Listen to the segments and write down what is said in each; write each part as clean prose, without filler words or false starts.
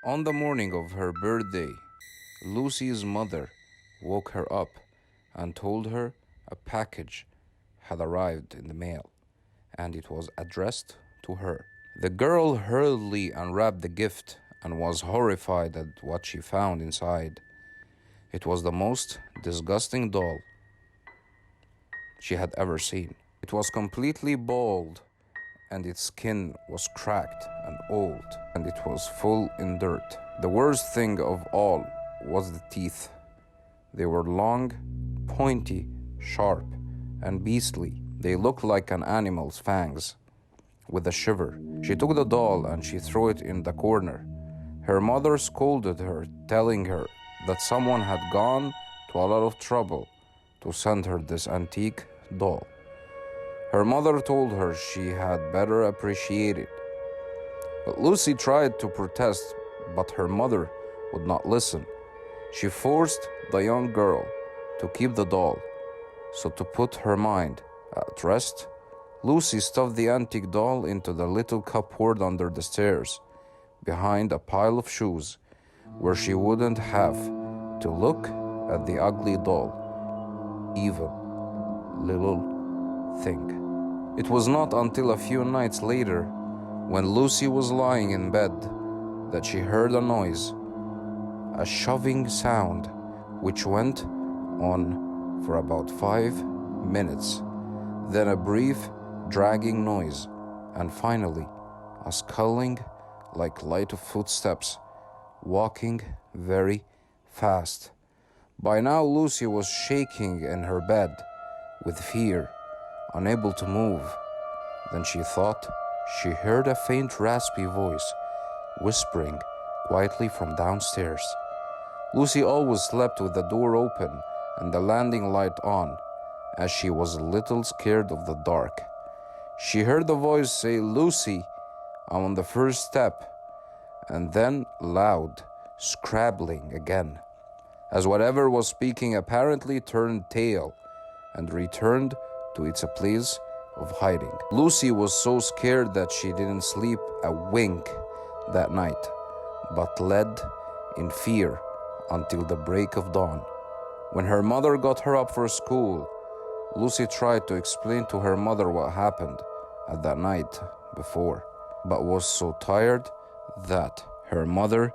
On the morning of her birthday, Lucy's mother woke her up and told her a package had arrived in the mail, and it was addressed to her. The girl hurriedly unwrapped the gift and was horrified at what she found inside. It was the most disgusting doll she had ever seen. It was completely bald, and its skin was cracked and old, and it was full in dirt. The worst thing of all was the teeth. They were long, pointy, sharp, and beastly. They looked like an animal's fangs. With a shiver, she took the doll and she threw it in the corner. Her mother scolded her, telling her that someone had gone to a lot of trouble to send her this antique doll. Her mother told her she had better appreciate it. But Lucy tried to protest, but her mother would not listen. She forced the young girl to keep the doll. So to put her mind at rest, Lucy stuffed the antique doll into the little cupboard under the stairs, behind a pile of shoes, where she wouldn't have to look at the ugly doll. Evil little thing. It was not until a few nights later, when Lucy was lying in bed, that she heard a noise, a shoving sound, which went on for about 5 minutes, then a brief dragging noise, and finally a scuttling like light of footsteps, walking very fast. By now Lucy was shaking in her bed with fear, unable to move. Then she thought she heard a faint raspy voice whispering quietly from downstairs. Lucy always slept with the door open and the landing light on, as she was a little scared of the dark. She heard the voice say, "Lucy, I'm on the first step," and then loud scrabbling again, as whatever was speaking apparently turned tail and returned to its place of hiding. Lucy was so scared that she didn't sleep a wink that night, but led in fear until the break of dawn. When her mother got her up for school, Lucy tried to explain to her mother what happened at that night before, but was so tired that her mother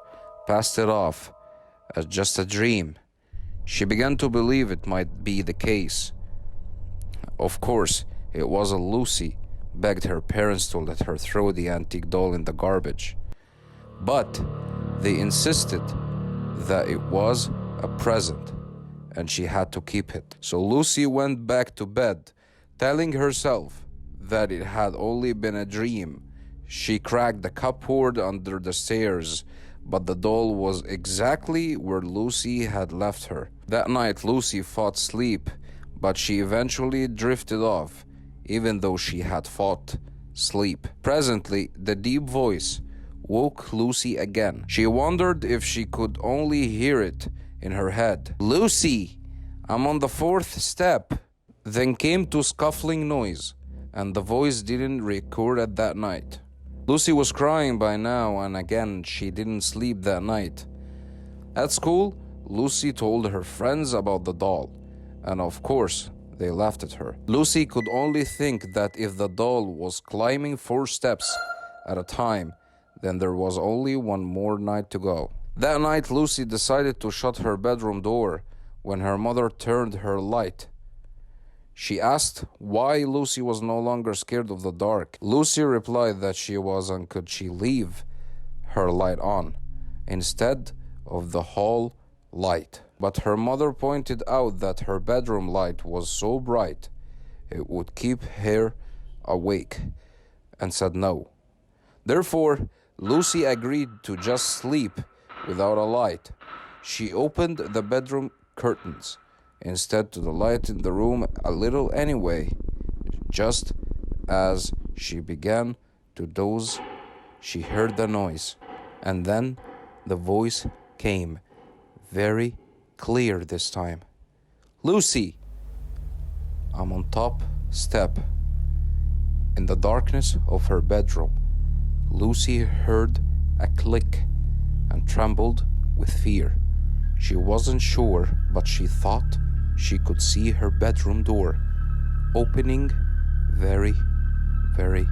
passed it off as just a dream. She began to believe it might be the case. Of course, it wasn't. Lucy begged her parents to let her throw the antique doll in the garbage, but they insisted that it was a present and she had to keep it. So Lucy went back to bed, telling herself that it had only been a dream. She cracked the cupboard under the stairs, but the doll was exactly where Lucy had left her. That night, Lucy fought sleep, but she eventually drifted off, even though she had fought sleep. Presently, the deep voice woke Lucy again. She wondered if she could only hear it in her head. "Lucy, I'm on the 4th step." Then came to scuffling noise, and the voice didn't recur at that night. Lucy was crying by now, and again she didn't sleep that night. At school, Lucy told her friends about the doll, and of course, they laughed at her. Lucy could only think that if the doll was climbing 4 steps at a time, then there was only one more night to go. That night, Lucy decided to shut her bedroom door when her mother turned her light. She asked why Lucy was no longer scared of the dark. Lucy replied that she was, and could she leave her light on instead of the hall light. But her mother pointed out that her bedroom light was so bright it would keep her awake, and said no. Therefore, Lucy agreed to just sleep without a light. She opened the bedroom curtains instead to the light in the room a little anyway. Just as she began to doze, she heard the noise, and then the voice came, very clear this time. "Lucy, I'm on top step." In the darkness of her bedroom, Lucy heard a click and trembled with fear. She wasn't sure, but she thought she could see her bedroom door opening very, very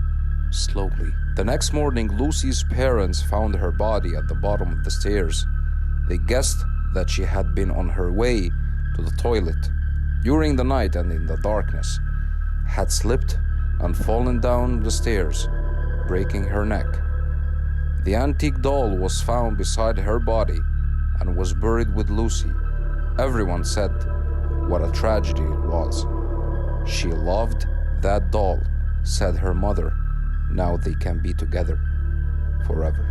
slowly. The next morning, Lucy's parents found her body at the bottom of the stairs. They guessed that she had been on her way to the toilet during the night and in the darkness, had slipped and fallen down the stairs, breaking her neck. The antique doll was found beside her body and was buried with Lucy. Everyone said what a tragedy it was. She loved that doll, said her mother. Now they can be together forever.